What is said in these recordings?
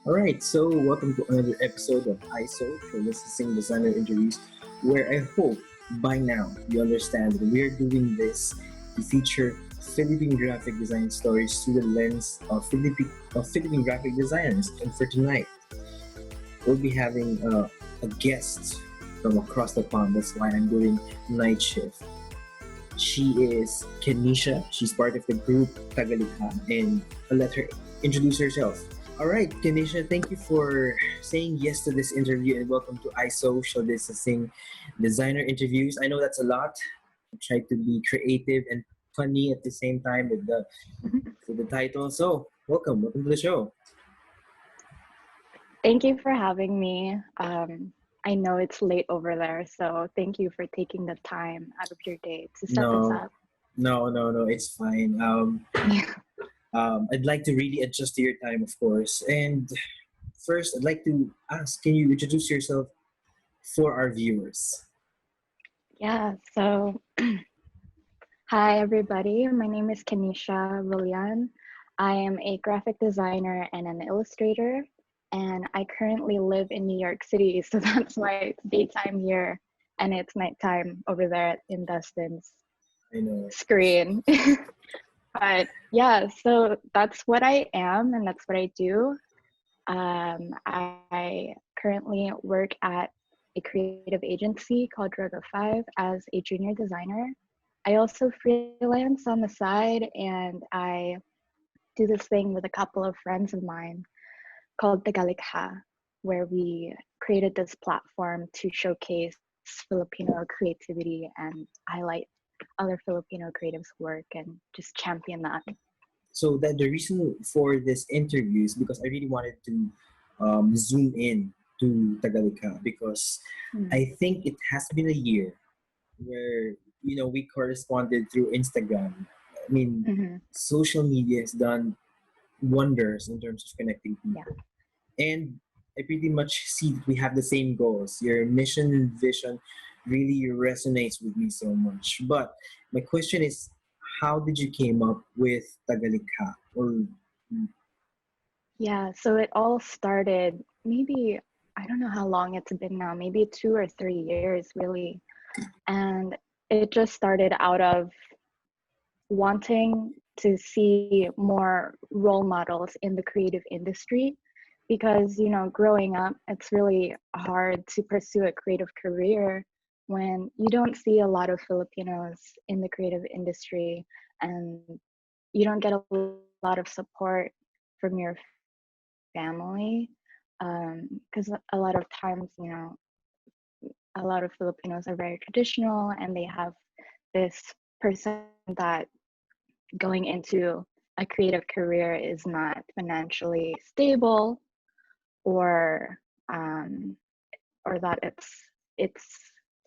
All right, so welcome to another episode of ISO for Licensing Designer Interviews, where I hope by now you understand that we're doing this to feature Philippine graphic design stories through the lens of Philippine graphic designers. And for tonight, we'll be having a guest from across the pond. That's why I'm doing night shift. She is Kenisha. She's part of the group Tagalikha, and I'll let her introduce herself. All right, Kenisha, thank you for saying yes to this interview and welcome to ISO Show Discussing Designer Interviews. I know that's a lot. I try to be creative and funny at the same time with the title. So, welcome to the show. Thank you for having me. I know it's late over there, so thank you for taking the time out of your day to set this No, up. no, it's fine. Yeah. I'd like to really adjust to your time, of course. And first, I'd like to ask, can you introduce yourself for our viewers? Yeah, so hi everybody. My name is Kenisha Rullan. I am a graphic designer and an illustrator, and I currently live in New York City, so that's why it's daytime here and it's nighttime over there in Dustin's I know. screen. But yeah, so that's what I am and that's what I do. I currently work at a creative agency called Droga 5 as a junior designer. I also freelance on the side, and I do this thing with a couple of friends of mine called Tagalikha, where we created this platform to showcase Filipino creativity and highlight other Filipino creatives' work and just champion that. So that the reason for this interview is because I really wanted to zoom in to Tagalikha because I think it has been a year where we corresponded through Instagram. I mean, social media has done wonders in terms of connecting people, and I pretty much see that we have the same goals. Your mission and vision really resonates with me so much. But my question is, how did you came up with Tagalikha? Or Yeah, so it all started maybe, I don't know how long it's been now, maybe 2 or 3 years really. And it just started out of wanting to see more role models in the creative industry because, growing up, it's really hard to pursue a creative career when you don't see a lot of Filipinos in the creative industry and you don't get a lot of support from your family, because a lot of times, a lot of Filipinos are very traditional and they have this person that going into a creative career is not financially stable, or um, or that it's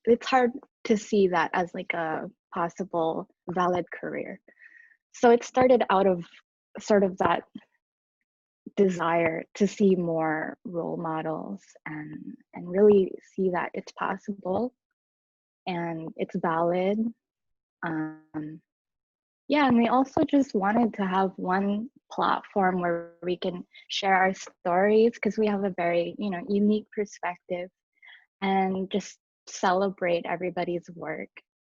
it's hard to see that as like a possible valid career. So it started out of sort of that desire to see more role models and really see that it's possible and it's valid. um, yeah, and we also just wanted to have one platform where we can share our stories because we have a very unique perspective, and just celebrate everybody's work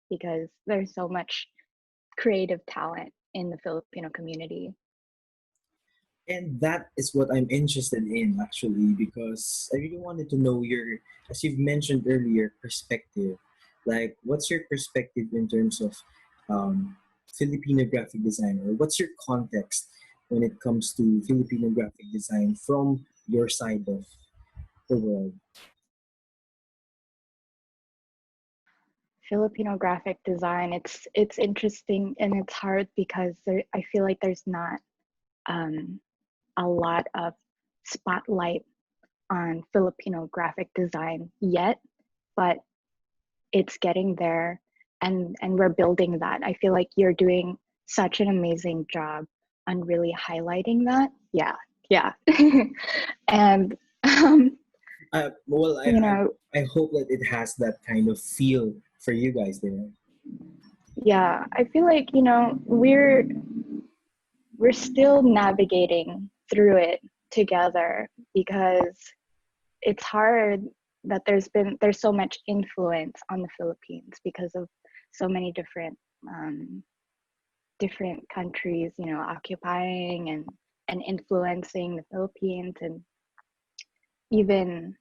because there's so much creative talent in the Filipino community. and that is what I'm interested in actually because I really wanted to know your, as you've mentioned earlier, perspective. Like, what's your perspective in terms of Filipino graphic design, or what's your context when it comes to Filipino graphic design from your side of the world? Filipino graphic design, it's interesting and it's hard because I feel like there's not um, a lot of spotlight on Filipino graphic design yet, but it's getting there, and we're building that. I feel like you're doing such an amazing job on really highlighting that. Yeah. And Well, you know, I hope that it has that kind of feel for you guys there. yeah, I feel like, we're still navigating through it together, because it's hard that there's so much influence on the Philippines because of so many different countries, you know, occupying and influencing the Philippines, and even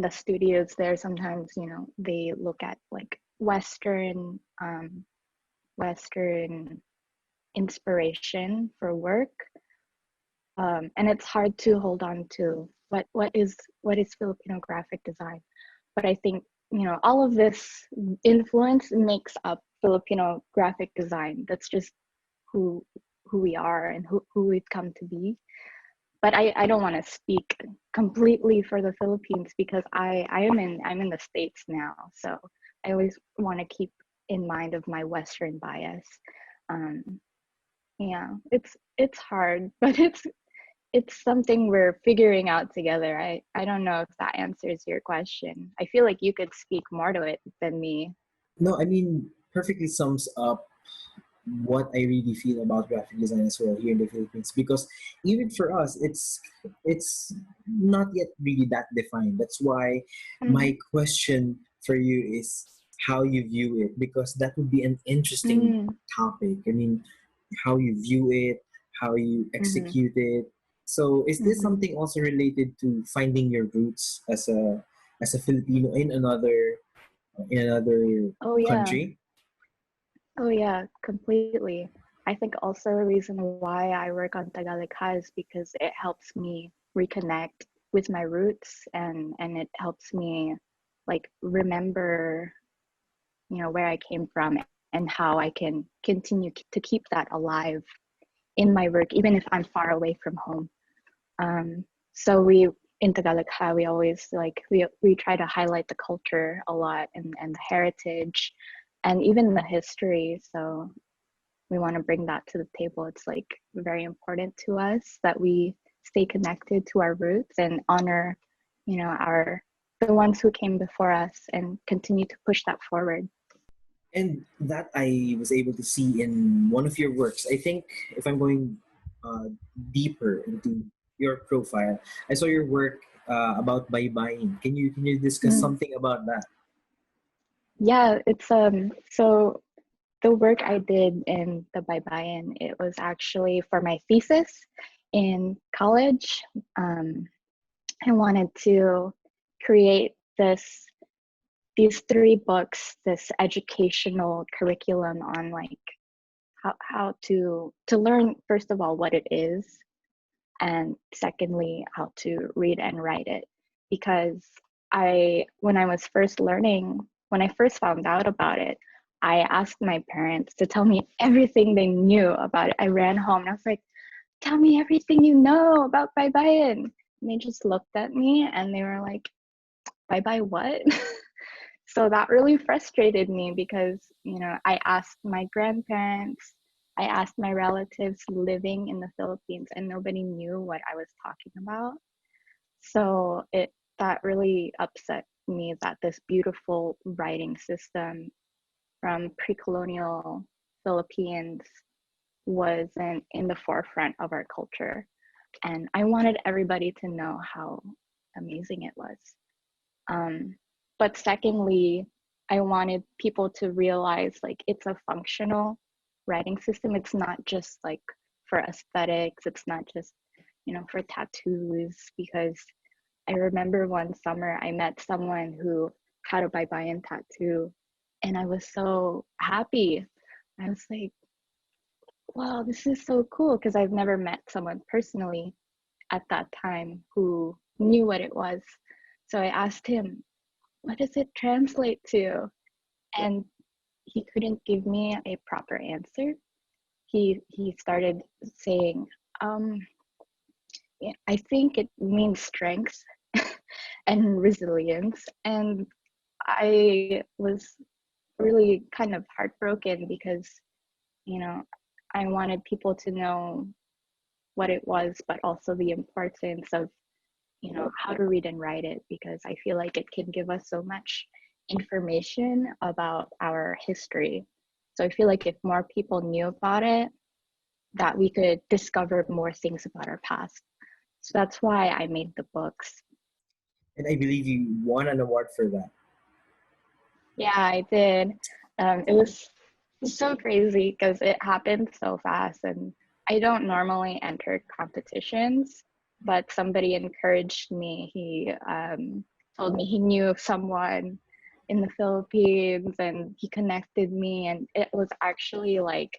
the studios there sometimes, you know, they look at like Western inspiration for work, and it's hard to hold on to what is Filipino graphic design. But I think, you know, all of this influence makes up Filipino graphic design. That's just who we are and who we've come to be. But I don't want to speak completely for the Philippines, because I'm in the States now, so I always want to keep in mind of my Western bias. Yeah, it's hard, but it's something we're figuring out together. I don't know if that answers your question. I feel like you could speak more to it than me. No, I mean, perfectly sums up what I really feel about graphic design as well here in the Philippines. Because even for us, it's not yet really that defined. That's why Mm, my question for you is how you view it, because that would be an interesting mm, topic. I mean, how you view it, how you mm-hmm, execute it. So is this mm-hmm. something also related to finding your roots as a Filipino in another Oh yeah. country? Oh yeah, completely. I think also a reason why I work on Tagalikha is because it helps me reconnect with my roots, and it helps me like remember, you know, where I came from and how I can continue to keep that alive in my work, even if I'm far away from home. Um, so we in Tagalikha, we always like we try to highlight the culture a lot, and the heritage and even the history. So we want to bring that to the table. It's like very important to us that we stay connected to our roots and honor, you know, our the ones who came before us, and continue to push that forward. And that I was able to see in one of your works. I think if I'm going uh, deeper into your profile, I saw your work about Baybayin. Can you discuss Mm. something about that? Yeah, it's so the work I did in the Baybayin, it was actually for my thesis in college. Um, I wanted to create these three books, this educational curriculum on like how to learn, first of all, what it is, and secondly, how to read and write it. Because when I was first learning, when I first found out about it, I asked my parents to tell me everything they knew about it. I ran home and I was like, tell me everything you know about Baybayin. And they just looked at me and they were like, bye bye what? So that really frustrated me, because, you know, I asked my grandparents, I asked my relatives living in the Philippines, and nobody knew what I was talking about. So it that really upset me that this beautiful writing system from pre-colonial Philippines wasn't in the forefront of our culture. And I wanted everybody to know how amazing it was. Um, but secondly, I wanted people to realize like it's a functional writing system. It's not just like for aesthetics. It's not just, you know, for tattoos. Because I remember one summer I met someone who had a Baybayin tattoo, and I was so happy. I was like, wow, this is so cool, because I've never met someone personally at that time who knew what it was. So I asked him, what does it translate to? And he couldn't give me a proper answer. He started saying, um, yeah, I think it means strength and resilience. And I was really kind of heartbroken, because, you know, I wanted people to know what it was, but also the importance of, you know, how to read and write it, because I feel like it can give us so much information about our history. So I feel like if more people knew about it, that we could discover more things about our past. So that's why I made the books. And I believe you won an award for that. Yeah, I did. It was so crazy because it happened so fast, and I don't normally enter competitions, but somebody encouraged me. He told me he knew of someone in the Philippines, and he connected me, and it was actually like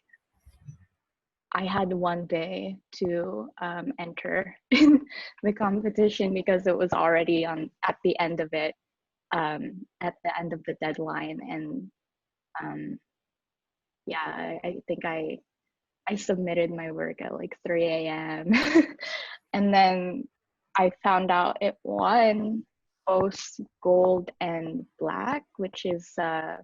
I had one day to enter the competition because it was already on at the end of it, at the end of the deadline, and yeah, I think I submitted my work at like 3 a.m. and then I found out it won both gold and black, which is that's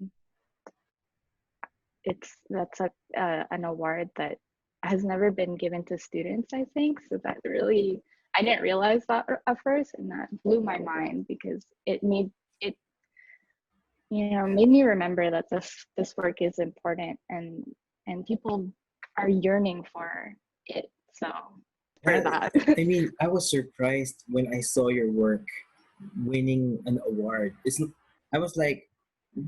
an award that has never been given to students, I think. So that really, I didn't realize that at first, and that blew my mind because it made it, made me remember that this work is important, and people are yearning for it. So for that. I mean, I was surprised when I saw your work winning an award. I was like,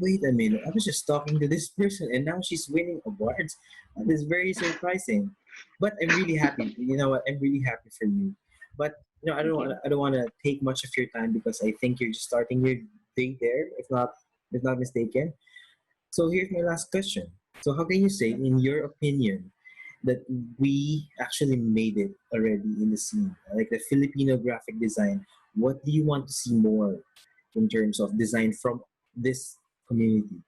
wait a minute, I was just talking to this person and now she's winning awards. That is very surprising. But I'm really happy. You know what? I'm really happy for you. But I don't want to take much of your time because I think you're just starting your day there, if not mistaken. So here's my last question. So how can you say, in your opinion, that we actually made it already in the scene, like the Filipino graphic design? What do you want to see more in terms of design from this community?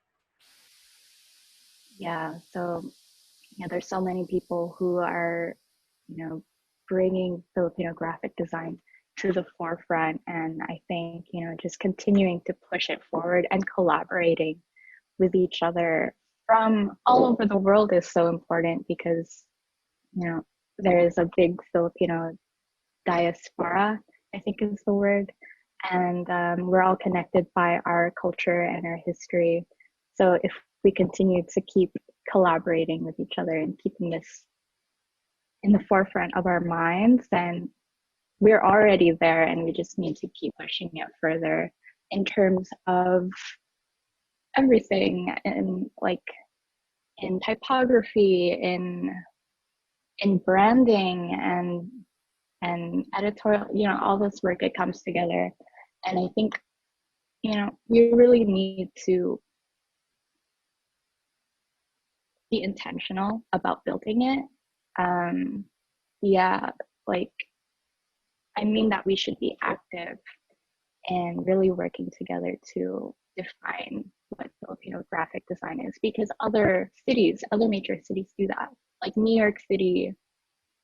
Yeah, so there's so many people who are, bringing Filipino graphic design to the forefront, and I think just continuing to push it forward and collaborating with each other from all over the world is so important because there is a big Filipino diaspora, I think is the word, and we're all connected by our culture and our history. So if we continue to keep collaborating with each other and keeping this in the forefront of our minds, then we're already there, and we just need to keep pushing it further in terms of everything, in like in typography, in branding, and editorial, all this work, it comes together. And I think we really need to be intentional about building it. Yeah, like I mean that we should be active and really working together to define what Filipino graphic design is, because other major cities do that. Like New York City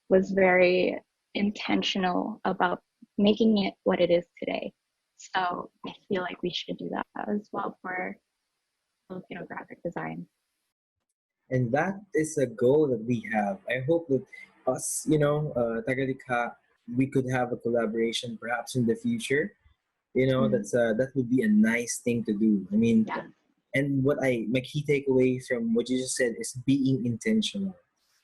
was very intentional about making it what it is today. So I feel like we should do that as well for Filipino graphic design. And that is a goal that we have. I hope that us, Tagalikha, we could have a collaboration perhaps in the future. That would be a nice thing to do. I mean, Yeah. and my key takeaway from what you just said is being intentional.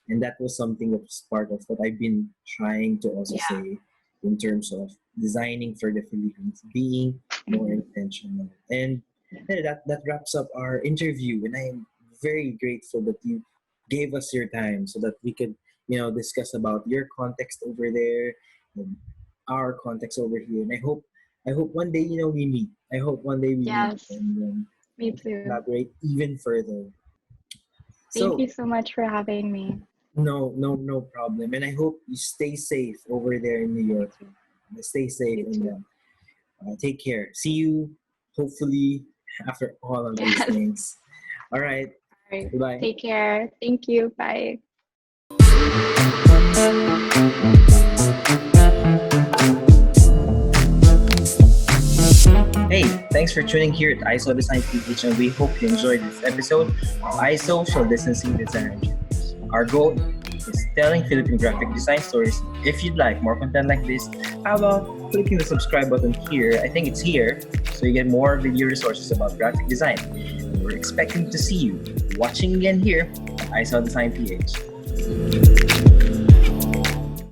And that was something that was part of what I've been trying to also say in terms of designing for the Philippines, being more intentional. And that wraps up our interview. And I am very grateful that you gave us your time so that we could, discuss about your context over there and our context over here. And I hope one day, we meet. I hope one day we meet Yes, and me too. collaborate even further. Thank So, you so much for having me. no problem. And I hope you stay safe over there in New York. Stay safe You and too. take care. See you hopefully after all of these Yes. things. All right. All right. Goodbye. Take care. Thank you. Bye. Hey, thanks for tuning here at SAW.DESIGN PH, and we hope you enjoyed this episode of 𝐼SO.DESIGN Designer Interviews. Our goal is telling Philippine graphic design stories. If you'd like more content like this, how about clicking the subscribe button here? I think it's here, so you get more video resources about graphic design. And we're expecting to see you watching again here at 𝐼SO.DESIGN PH.